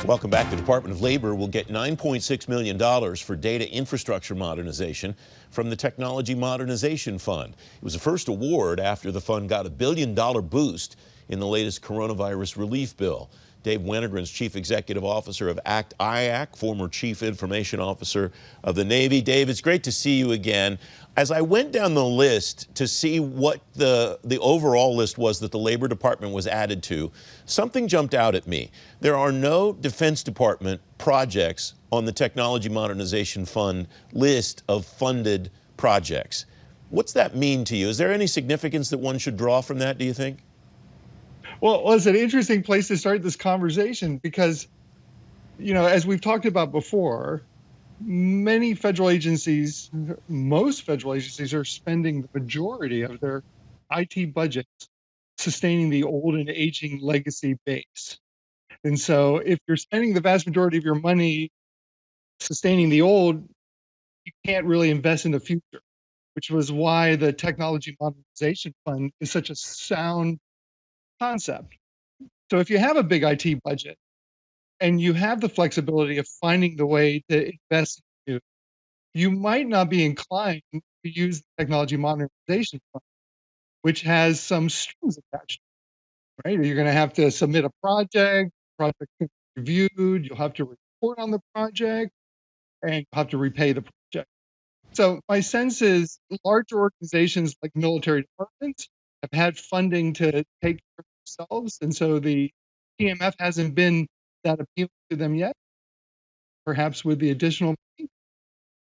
Welcome back. The Department of Labor will get $9.6 million for data infrastructure modernization from the Technology Modernization Fund. It was the first award after the fund got a $1 billion boost in the latest coronavirus relief bill. Dave Wennergren's Chief Executive Officer of ACT-IAC, former Chief Information Officer of the Navy. Dave, it's great to see you again. As I went down the list to see what the overall list was that the Labor Department was added to, something jumped out at me. There are no Defense Department projects on the Technology Modernization Fund list of funded projects. What's that mean to you? Is there any significance that one should draw from that, do you think? Well, it's an interesting place to start this conversation because, as we've talked about before, many federal agencies, most federal agencies are spending the majority of their IT budgets sustaining the old and aging legacy base. And so if you're spending the vast majority of your money sustaining the old, you can't really invest in the future, which was why the Technology Modernization Fund is such a sound concept. So if you have a big IT budget and you have the flexibility of finding the way to invest in it, you might not be inclined to use the Technology Modernization Fund, which has some strings attached, right? You're going to have to submit a project can be reviewed, you'll have to report on the project, and you'll have to repay the project. So my sense is larger organizations like military departments have had funding to take care of themselves, and so the TMF hasn't been that appealing to them yet. Perhaps with the additional money,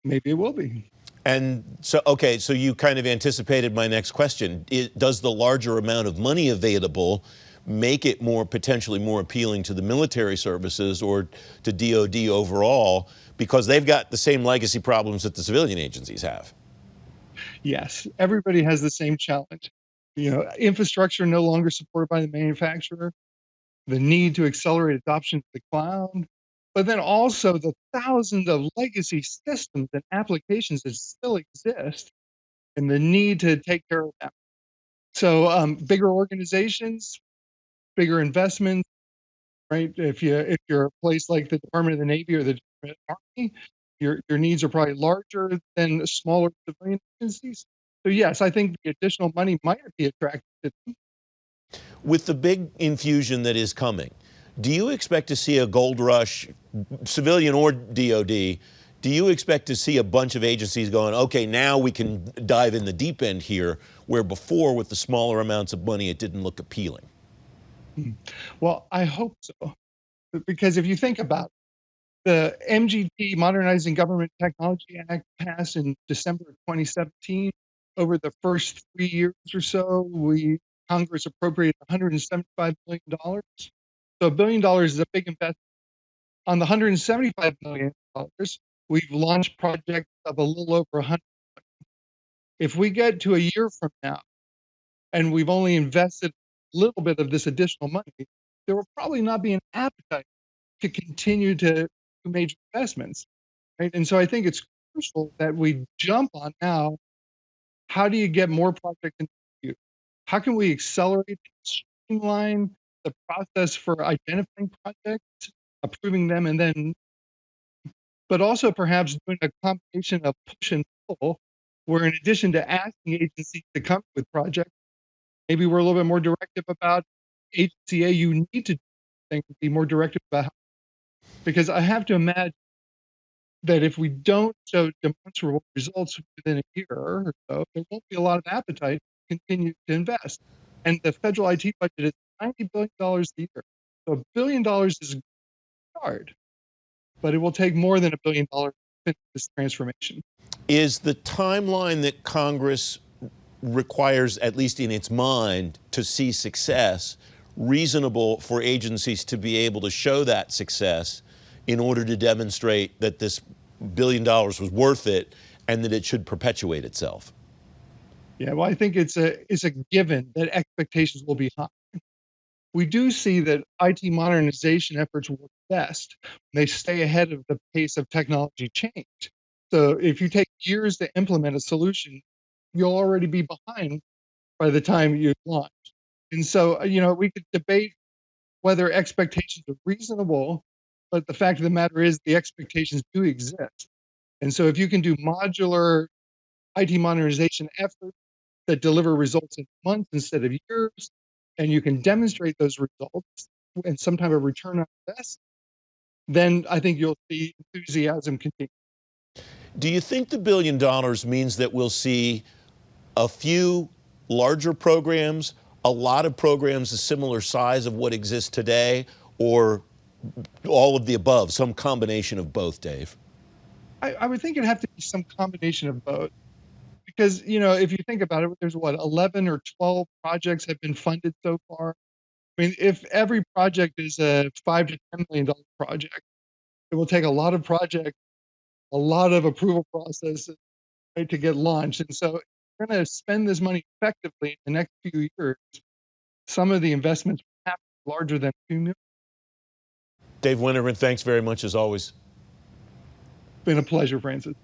maybe it will be. And so, okay, so you kind of anticipated my next question. Does the larger amount of money available make it potentially more appealing to the military services or to DOD overall, because they've got the same legacy problems that the civilian agencies have? Yes, everybody has the same challenge. Infrastructure no longer supported by the manufacturer, the need to accelerate adoption to the cloud, but then also the thousands of legacy systems and applications that still exist and the need to take care of them. So bigger organizations, bigger investments, right? If you're a place like the Department of the Navy or the Department of the Army, your needs are probably larger than smaller civilian agencies. So yes, I think the additional money might be attractive to them. With the big infusion that is coming, do you expect to see a gold rush, civilian or DOD? Do you expect to see a bunch of agencies going, okay, now we can dive in the deep end here, where before with the smaller amounts of money, it didn't look appealing? Well, I hope so. Because if you think about it, the MGT, Modernizing Government Technology Act, passed in December of 2017. Over the first 3 years or so, Congress appropriated $175 million. So $1 billion is a big investment. On the $175 million, we've launched projects of a little over 100 million. If we get to a year from now and we've only invested a little bit of this additional money, there will probably not be an appetite to continue to do major investments, right? And so I think it's crucial that we jump on now. How do you get more projects into use? How can we accelerate and streamline the process for identifying projects, approving them, but also perhaps doing a combination of push and pull, where in addition to asking agencies to come with projects, maybe we're a little bit more directive about agency A, you need to do things, be more directive about how. Because I have to imagine that if we don't show demonstrable results within a year or so, there won't be a lot of appetite to continue to invest. And the federal IT budget is $90 billion a year. So $1 billion is hard, but it will take more than $1 billion to finish this transformation. Is the timeline that Congress requires, at least in its mind, to see success reasonable for agencies to be able to show that success in order to demonstrate that this $1 billion was worth it and that it should perpetuate itself? Yeah, well, I think it's a given that expectations will be high. We do see that IT modernization efforts work best when they stay ahead of the pace of technology change. So if you take years to implement a solution, you'll already be behind by the time you launch. And so, we could debate whether expectations are reasonable But the fact of the matter is the expectations do exist. And so if you can do modular IT modernization efforts that deliver results in months instead of years, and you can demonstrate those results and some type of return on investment, then I think you'll see enthusiasm continue. Do you think the $1 billion means that we'll see a few larger programs, a lot of programs a similar size of what exists today, or all of the above, some combination of both, Dave? I would think it'd have to be some combination of both. Because, if you think about it, there's what, 11 or 12 projects have been funded so far. I mean, if every project is a $5 to $10 million project, it will take a lot of projects, a lot of approval processes, right, to get launched. And so, if you're going to spend this money effectively in the next few years, some of the investments have to be larger than 2 million. Dave Wennergren, thanks very much as always. It's been a pleasure, Francis.